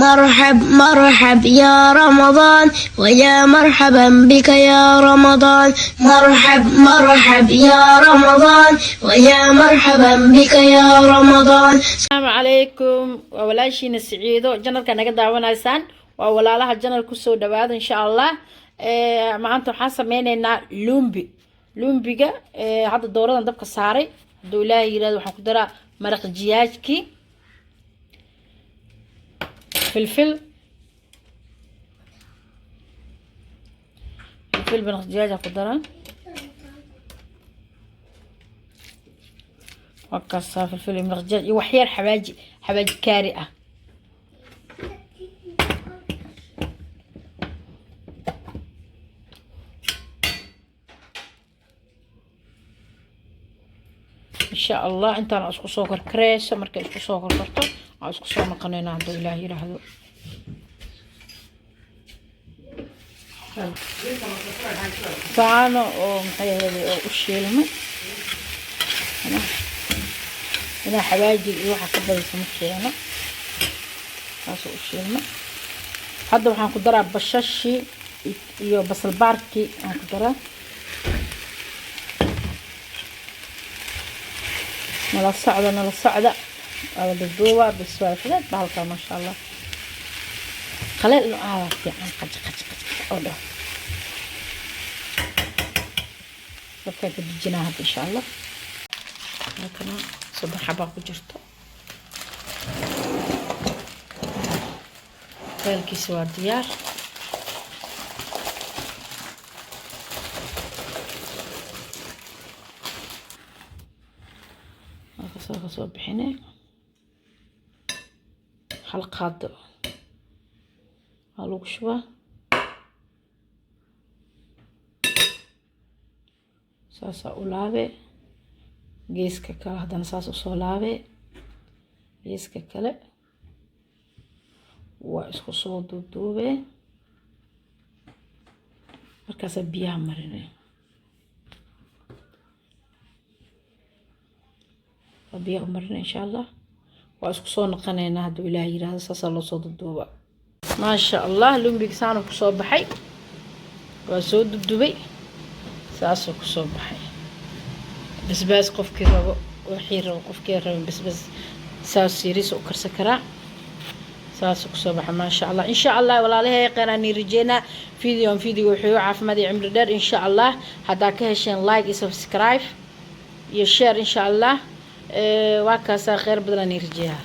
مرحب مرحب يا رمضان ويا مرحبا بك يا رمضان مرحب مرحب يا رمضان ويا مرحبا بك يا رمضان. السلام عليكم وولاشينا سعيدو جنركا naga daawanaysaan waa walaalaha janal ku soo dhawaada insha Allah maanta waxaan sameynaynaa lumbiga hadda dooradan dabka saaray haduu ilaahay yiraahdo waxaan ku daraa maraq jiyaajki فلفل مرق دجاج خضرا وكسر فلفل مرق دجاج وحير حواجي كارئة ان شاء الله انت انا اسكو سكر كريسه marka isku soo korkorto aan isku soo naqanayna hadii ilaahay yiraahdo saano oo maxay u shiilmay ana xawaaji iyo waxa ka badaysa ma fiicna taas u shiilmay hadda waxaan ku daraa bashashi iyo basal baarki aan ku daraa نلا صعدة على بالدوبة بالسوالف لا بهالكا ما شاء الله خلال إنه عارف يعني قج أوله بكرة بالجناح إن شاء الله لكن صبح حبة بجرته بالكي سوار ديار soo bixinay halqaad lagu shubaa saasa u laabe geeska kale hadana saas u soo laabe geeska kale waa isku soo duubduube markaas biyaha marinay biyo marna insha Allah waa isku soo naqanayna haduu ilaahay yiraahdo saas loo soo duuba ma sha Allah lumbiga saan ku soo baxay waa soo dudubay saas ku soo baxay basbaas qofkii rabo wixii rabo qofkii rabo basbaas saas yiriis u karsa kara saas ku soo baxay ma sha Allah insha Allah walaalahay qaraani rijena video wuxuu caafimaad iyo cimri dheer insha Allah hadaa ka hesheen like iyo subscribe iyo share insha Allah waa kaasa khayr badan aan irjiyaa